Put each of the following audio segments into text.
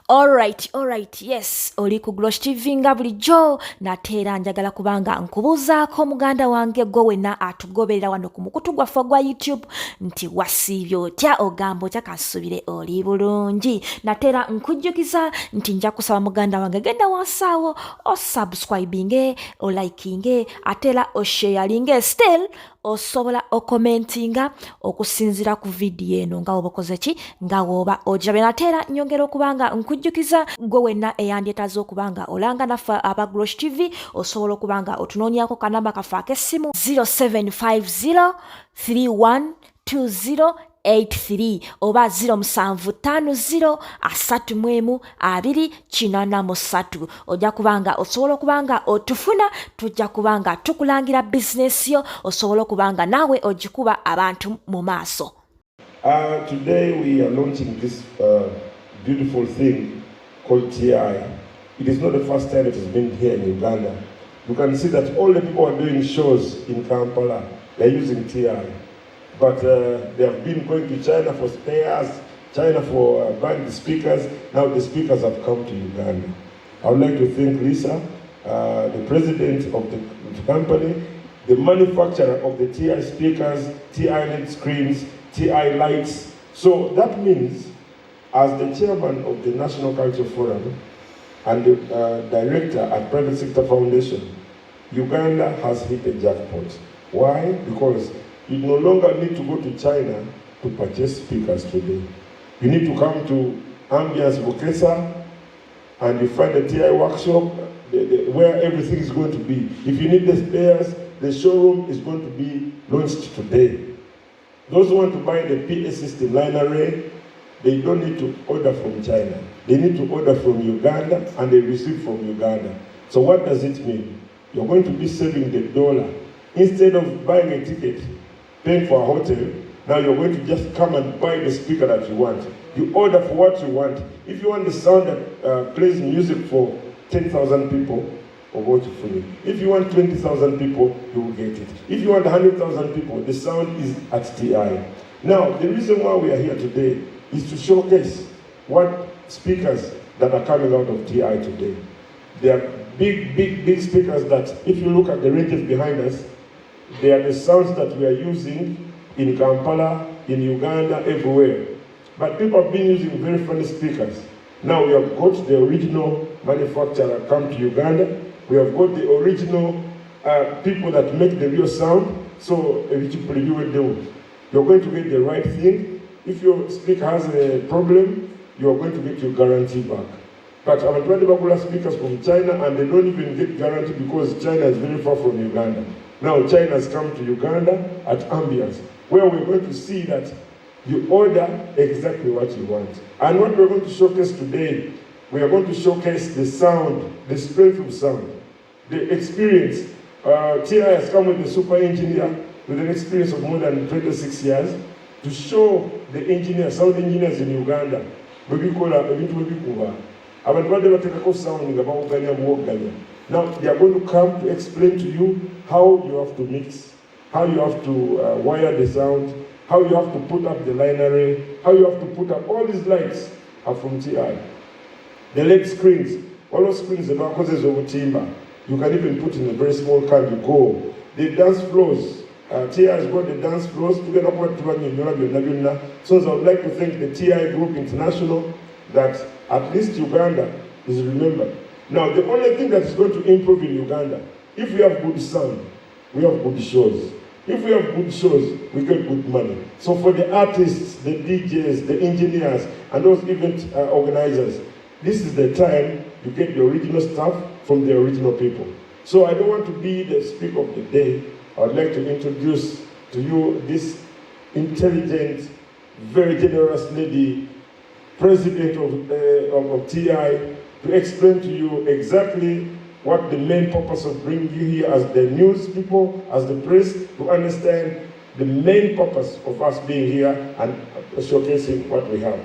Alright, yes, oli ku Glosh TV nga bulijjo nateera njagala kubanga nkubuuzaako muganda wange gwe wenna atugoberera wano ku mukutu gwaffe gwa YouTube nti wasiibye otya ogamba otya kansubire oli bulungi nateera nkujjukiza nti nja kusaba muganda wange genda wansaawo osubscribinge olikinge ateera osharinge still osobola okomentinga okusinzira ku vidiyo eno nga woba okoze ki nga woba ojabe nateera nyongera okubanga nkujjukiza gwe wenna eyandyetaaze okubanga olanga naffe aba Glosh TV osobola okubanga otunoonyako kanamba kaffe ak'essimu 0750312083 oba 0750312083 ojja kubanga osobola okubanga otufuna tujja kubanga tukulangira bizinesi yo osobola okubanga naawe ogikuba abantu mu maaso. Today we are launching this beautiful thing called TI. It is not the first time it has been here in Uganda. You can see that all the people are doing shows in Kampala. They are using TI. But they have been going to China for spares, China for buying the speakers. Now the speakers have come to Uganda. I would like to thank Lisa, the president of the company, the manufacturer of the TI speakers, TI LED screens, TI lights. So that means, as the chairman of the National Culture Forum and the director at Private Sector Foundation, Uganda has hit a jackpot. Why? Because you no longer need to go to China to purchase speakers today. You need to come to Ambiance Bukesa and you find a TI workshop where everything is going to be. If you need the spares, the showroom is going to be launched today. Those who want to buy the PA system line array, they don't need to order from China. They need to order from Uganda and they receive from Uganda. So what does it mean? You're going to be saving the dollar. Instead of buying a ticket, paying for a hotel, now you're going to just come and buy the speaker that you want. You order for what you want. If you want the sound that plays music for 10,000 people, or go to free. If you want 20,000 people, you will get it. If you want 100,000 people, the sound is at TI. Now, the reason why we are here today is to showcase what speakers that are coming out of TI today. They are big speakers that, if you look at the ranges behind us, they are the sounds that we are using in Kampala, in Uganda, everywhere. But people have been using very funny speakers. Now we have got the original manufacturer come to Uganda. We have got the original people that make the real sound. So you're going to get the right thing. If your speaker has a problem, you are going to get your guarantee back. But our Bagula speakers from China, and they don't even get guarantee because China is very far from Uganda. Now China has come to Uganda at Ambiance, where we're going to see that you order exactly what you want. And what we're going to showcase today, we are going to showcase the sound, the strength of sound, the experience. TI has come with a super engineer with an experience of more than 26 years to show the engineers, sound engineers in Uganda. Now they are going to come to explain to you how you have to mix, how you have to wire the sound, how you have to put up the line array, how you have to put up all these lights are from TI. The LED screens, all those screens are causes of timber. You can even put in a very small car, you go. The dance floors, TI has got the dance floors together with So I would like to thank the TI Group International that at least Uganda is remembered. Now the only thing that is going to improve in Uganda, if we have good sound, we have good shows. If we have good shows, we get good money. So for the artists, the DJs, the engineers, and those event organizers, this is the time you get the original stuff from the original people. So I don't want to be the speaker of the day. I would like to introduce to you this intelligent, very generous lady, president of TI, to explain to you exactly what the main purpose of bringing you here as the news people, as the press, to understand the main purpose of us being here and showcasing what we have.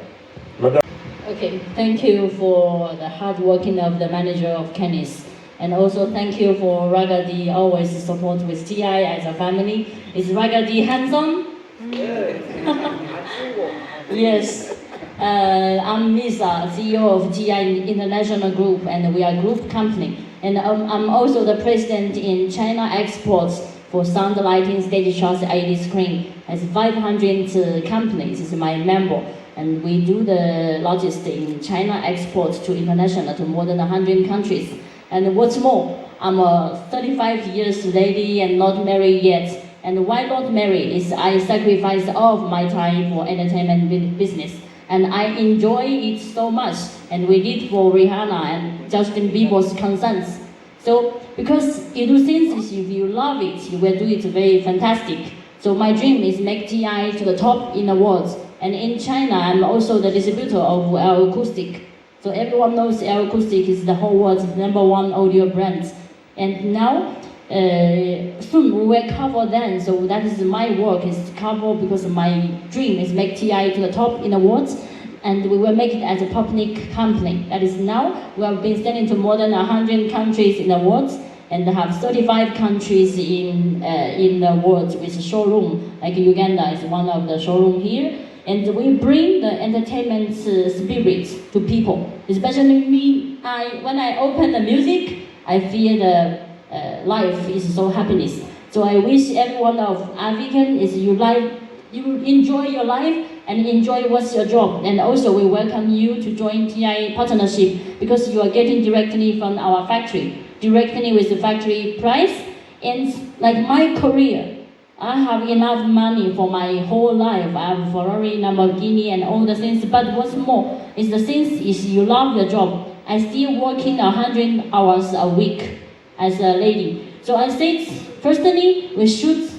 Madam. Okay, thank you for the hard working of the manager of Kennis. And also thank you for Ragga always support with TI as a family. Is Ragga handsome? Yeah. Yes. I'm Lisa, CEO of TI International Group, and we are a group company. And I'm also the president in China Exports for sound lighting, stage shots, LED screen. Has 500 companies is my member, and we do the logistics in China exports to international to more than 100 countries. And what's more, I'm a 35 years lady and not married yet. And why not married is I sacrifice all of my time for entertainment business. And I enjoy it so much. And we did for Rihanna and Justin Bieber's concerts. So because you do things, if you love it, you will do it very fantastic. So my dream is make TI to the top in the world. And in China, I'm also the distributor of L Acoustic. So everyone knows L Acoustic is the whole world's #1 audio brand. And now, soon we will cover them. So that is my work, is to cover, because my dream is make TI to the top in the world. And we will make it as a public company. That is now, we have been selling to more than 100 countries in the world, and have 35 countries in the world with a showroom. Like Uganda is one of the showroom here. And we bring the entertainment spirit to people. Especially me, when I open the music, I feel the life is so happiness. So I wish everyone of African is you enjoy your life and enjoy what's your job. And also we welcome you to join TI partnership, because you are getting directly from our factory, directly with the factory price. And like my career, I have enough money for my whole life. I have Ferrari, Lamborghini, and all the things. But what's more is the things is you love your job. I still working 100 hours a week as a lady. So I said, firstly, we should,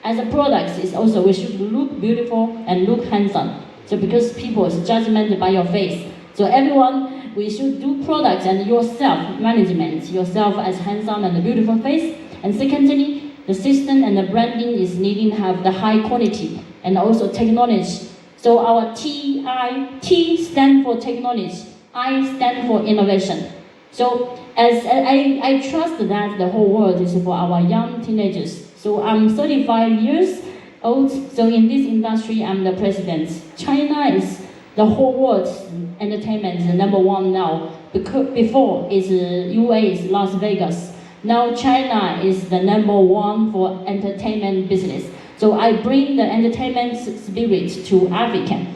as a product, is also we should look beautiful and look handsome. So because people's judgment by your face. So everyone, we should do products and yourself management, yourself as handsome and a beautiful face. And secondly, the system and the branding is needing to have the high quality and also technology. So our T stand for technology, I stand for innovation. So as I trust that the whole world is for our young teenagers. So I'm 35 years old. So in this industry, I'm the president. China is the whole world's entertainment #1 now. Because before is UA is Las Vegas. Now China is the #1 for entertainment business. So I bring the entertainment spirit to African.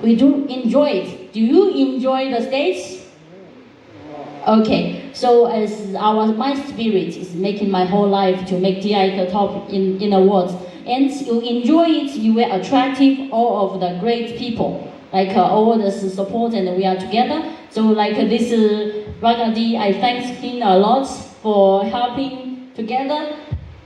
We do enjoy it. Do you enjoy the stage? Okay. So as my spirit is making my whole life to make TI the top in the world. And you enjoy it, you will attractive all of the great people. Like all the support, and we are together. So like this Ragga, I thank him a lot for helping together.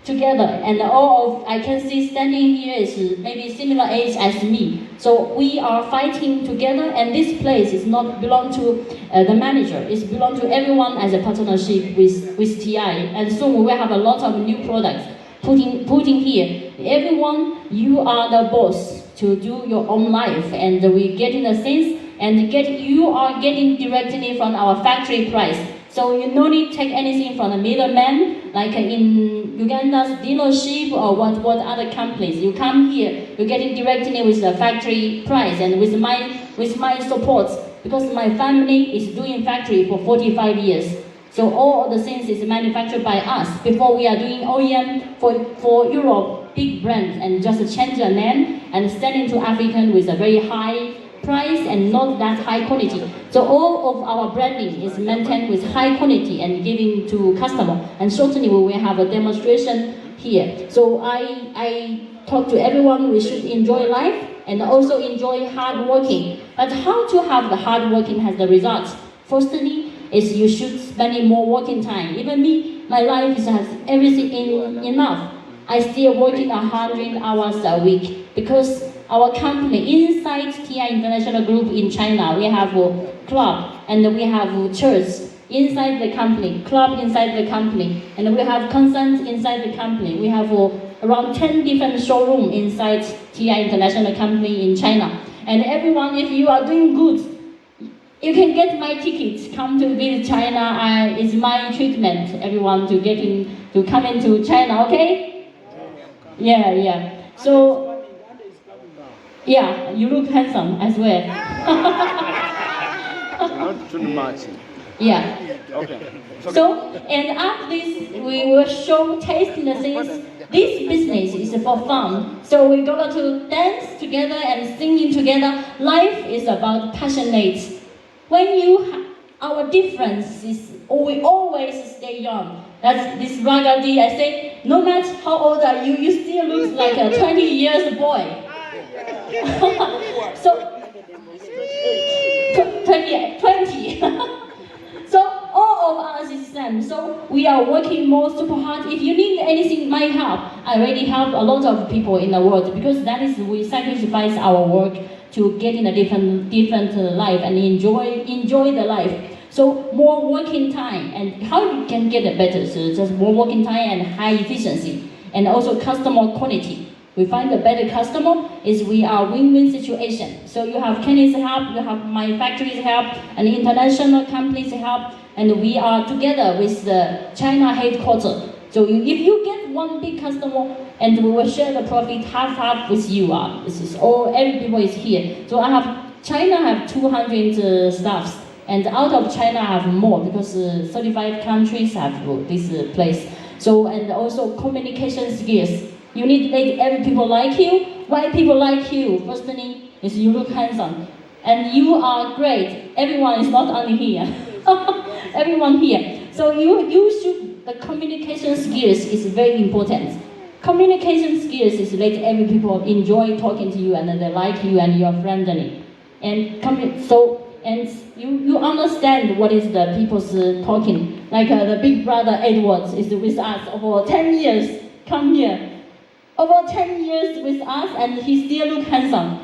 And all of I can see standing here is maybe similar age as me. So we are fighting together, and this place is not belong to the manager. It's belong to everyone as a partnership with TI. And soon we will have a lot of new products putting here. Everyone, you are the boss to do your own life, and we getting the things, and you are getting directly from our factory price. So you no need to take anything from the middleman, like in Uganda's dealership or what other companies. You come here, you're getting directly with the factory price and with my support, because my family is doing factory for 45 years. So all the things is manufactured by us. Before we are doing OEM for Europe, big brands, and just change the name and selling to African with a very high price and not that high quality. So all of our branding is maintained with high quality and giving to customer. And shortly we will have a demonstration here. So I talk to everyone, we should enjoy life and also enjoy hard working. But how to have the hard working has the results? Firstly, is you should spending more working time. Even me, my life has everything enough. I still working 100 hours a week, because our company inside TI International Group in China, we have a club and we have church inside the company, club inside the company, and we have concerts inside the company. We have around 10 different showrooms inside TI International Company in China. And everyone, if you are doing good, you can get my tickets. Come to visit China. It's my treatment. Everyone to come into China. Okay? Yeah. So Yeah, you look handsome as well. Not too much. Yeah. Okay. So, and after this, we will show tasting the things. This business is for fun. So we're going to dance together and singing together. Life is about passionate. When our difference is, we always stay young. That's this Ragga D. I say, no matter how old are you, you still look like a 20 years boy. So, 20. So all of us is same. So we are working more super hard. If you need anything, my help. I already help a lot of people in the world because that is we sacrifice our work to get in a different life and enjoy the life. So more working time and how you can get it better. So just more working time and high efficiency and also customer quality. We find a better customer is we are win-win situation. So you have Kenny's help, you have my factory's help, and international companies' help, and we are together with the China headquarters. So if you get one big customer, and we will share the profit half with you. This is all, every people is here. So China have 200 staffs, and out of China I have more because 35 countries have this place. So and also communication skills. You need to make every people like you. Why people like you? First thing is you look handsome. And you are great. Everyone is not only here. Everyone here. So you should, the communication skills is very important. Communication skills is let every people enjoy talking to you and they like you and you are friendly. And you understand what is the people's talking. Like the big brother Edwards is with us for 10 years. Come here. Over 10 years with us and he still look handsome.